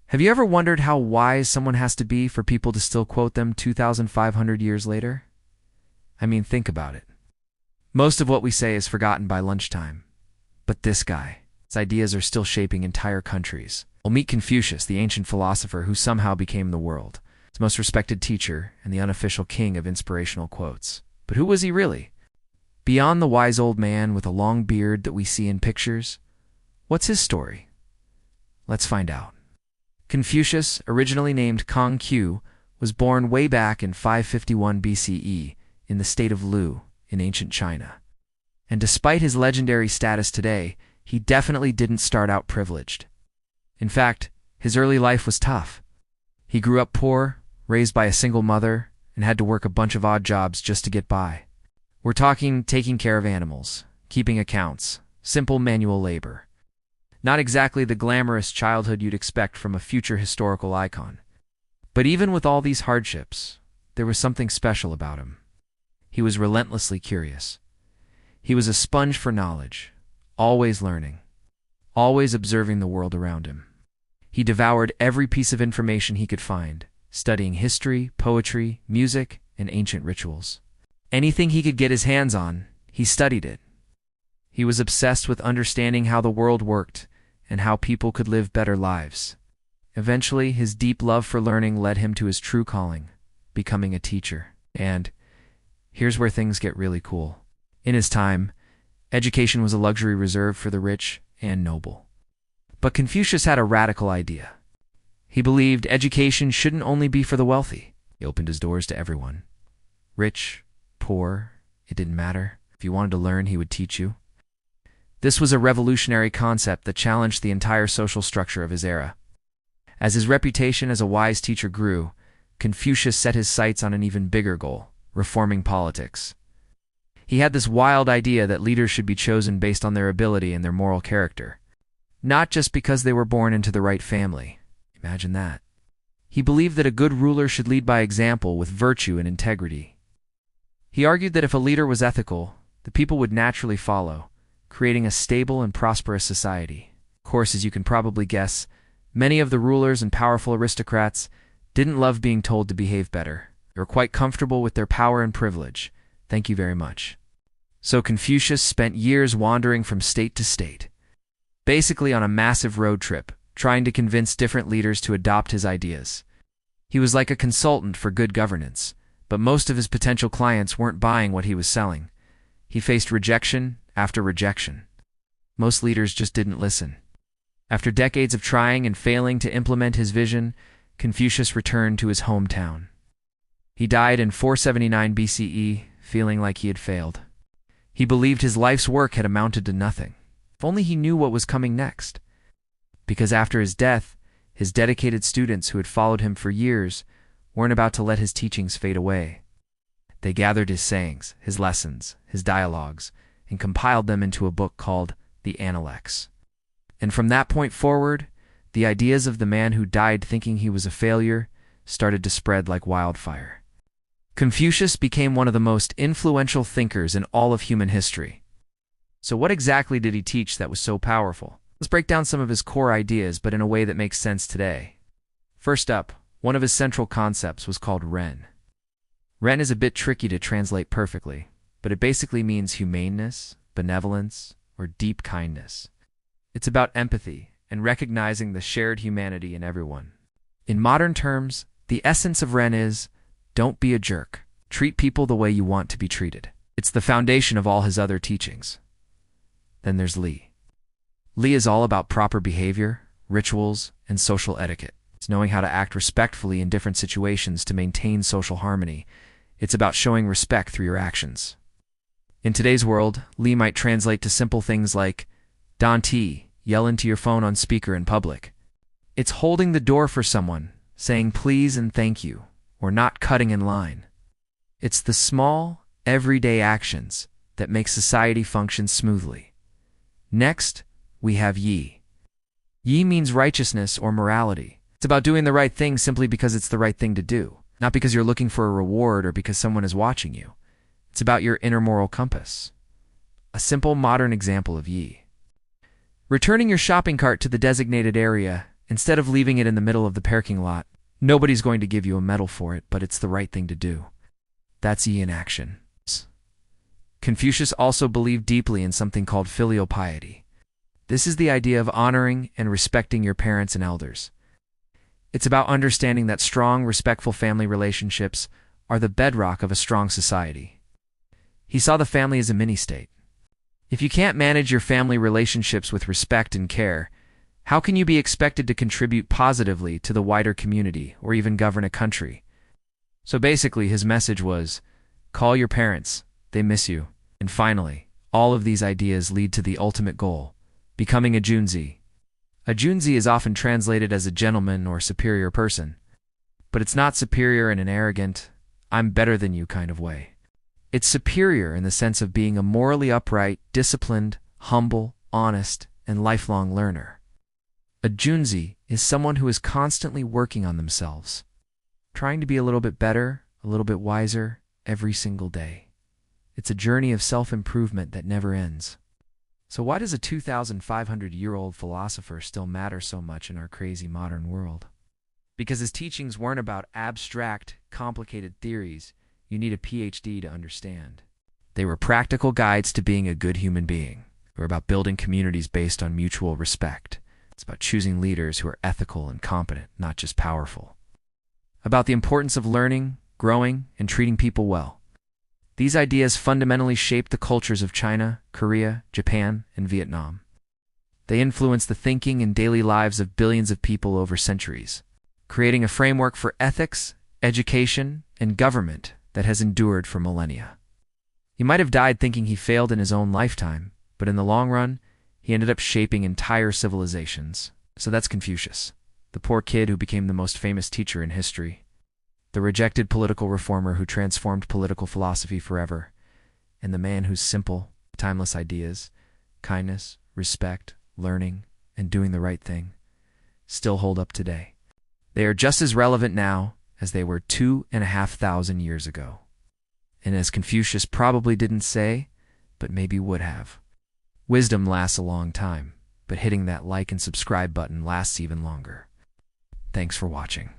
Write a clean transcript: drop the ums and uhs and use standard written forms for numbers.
Have you ever wondered how wise someone has to be for people to still quote them 2,500 years later? I mean, think about it. Most of what we say is forgotten by lunchtime. But this guy, his ideas are still shaping entire countries. We'll meet Confucius, the ancient philosopher who somehow became the world's most respected teacher and the unofficial king of inspirational quotes. But who was he really? Beyond the wise old man with a long beard that we see in pictures, what's his story? Let's find out. Confucius, originally named Kong-Q, was born way back in 551 BCE in the state of Lu in ancient China. And despite his legendary status today, he definitely didn't start out privileged. In fact, his early life was tough. He grew up poor, raised by a single mother, and had to work a bunch of odd jobs just to get by. We're talking taking care of animals, keeping accounts, simple manual labor. Not exactly the glamorous childhood you'd expect from a future historical icon. But even with all these hardships, there was something special about him. He was relentlessly curious. He was a sponge for knowledge, always learning, always observing the world around him. He devoured every piece of information he could find, studying history, poetry, music, and ancient rituals. Anything he could get his hands on, he studied it. He was obsessed with understanding how the world worked and how people could live better lives. Eventually, his deep love for learning led him to his true calling, becoming a teacher. And here's where things get really cool. In his time, education was a luxury reserved for the rich and noble. But Confucius had a radical idea. He believed education shouldn't only be for the wealthy. He opened his doors to everyone. Rich, poor, it didn't matter. If you wanted to learn, he would teach you. This was a revolutionary concept that challenged the entire social structure of his era. As his reputation as a wise teacher grew, Confucius set his sights on an even bigger goal: reforming politics. He had this wild idea that leaders should be chosen based on their ability and their moral character, not just because they were born into the right family. Imagine that. He believed that a good ruler should lead by example with virtue and integrity. He argued that if a leader was ethical, the people would naturally follow, creating a stable and prosperous society. Of course, as you can probably guess, many of the rulers and powerful aristocrats didn't love being told to behave better. They were quite comfortable with their power and privilege. Thank you very much. So Confucius spent years wandering from state to state, basically on a massive road trip, trying to convince different leaders to adopt his ideas. He was like a consultant for good governance, but most of his potential clients weren't buying what he was selling. He faced rejection after rejection. Most leaders just didn't listen. After decades of trying and failing to implement his vision, Confucius returned to his hometown. He died in 479 BCE, feeling like he had failed. He believed his life's work had amounted to nothing. If only he knew what was coming next. Because after his death, his dedicated students who had followed him for years weren't about to let his teachings fade away. They gathered his sayings, his lessons, his dialogues, and compiled them into a book called the Analects. And from that point forward, the ideas of the man who died thinking he was a failure started to spread like wildfire. Confucius became one of the most influential thinkers in all of human history. So what exactly did he teach that was so powerful? Let's break down some of his core ideas, but in a way that makes sense today. First up, one of his central concepts was called Ren. Ren is a bit tricky to translate perfectly, but it basically means humaneness, benevolence, or deep kindness. It's about empathy and recognizing the shared humanity in everyone. In modern terms, the essence of Ren is, don't be a jerk. Treat people the way you want to be treated. It's the foundation of all his other teachings. Then there's Li. Li is all about proper behavior, rituals, and social etiquette. It's knowing how to act respectfully in different situations to maintain social harmony. It's about showing respect through your actions. In today's world, Li might translate to simple things like, don't yell into your phone on speaker in public. It's holding the door for someone, saying please and thank you, or not cutting in line. It's the small, everyday actions that make society function smoothly. Next, we have Yi. Yi means righteousness or morality. It's about doing the right thing simply because it's the right thing to do, not because you're looking for a reward or because someone is watching you. It's about your inner moral compass. A simple modern example of Yi. Returning your shopping cart to the designated area Instead of leaving it in the middle of the parking lot, nobody's going to give you a medal for it, but it's the right thing to do. That's Yi in action. Confucius also believed deeply in something called filial piety. This is the idea of honoring and respecting your parents and elders. It's about understanding that strong, respectful family relationships are the bedrock of a strong society. He saw the family as a mini-state. If you can't manage your family relationships with respect and care, how can you be expected to contribute positively to the wider community or even govern a country? So basically, his message was, call your parents, they miss you. And finally, all of these ideas lead to the ultimate goal, becoming a Junzi. A Junzi is often translated as a gentleman or superior person, but it's not superior in an arrogant, I'm better than you kind of way. It's superior in the sense of being a morally upright, disciplined, humble, honest, and lifelong learner. A Junzi is someone who is constantly working on themselves, trying to be a little bit better, a little bit wiser every single day. It's a journey of self-improvement that never ends. So why does a 2,500-year-old philosopher still matter so much in our crazy modern world? Because his teachings weren't about abstract, complicated theories you need a PhD to understand. They were practical guides to being a good human being. They were about building communities based on mutual respect. It's about choosing leaders who are ethical and competent, not just powerful. About the importance of learning, growing, and treating people well. These ideas fundamentally shaped the cultures of China, Korea, Japan, and Vietnam. They influenced the thinking and daily lives of billions of people over centuries, creating a framework for ethics, education, and government that has endured for millennia. He might have died thinking he failed in his own lifetime, but in the long run, he ended up shaping entire civilizations. So that's Confucius, the poor kid who became the most famous teacher in history, the rejected political reformer who transformed political philosophy forever, and the man whose simple, timeless ideas, kindness, respect, learning, and doing the right thing, still hold up today. They are just as relevant now as they were 2,500 years ago. And as Confucius probably didn't say, but maybe would have, wisdom lasts a long time, but hitting that like and subscribe button lasts even longer. Thanks for watching.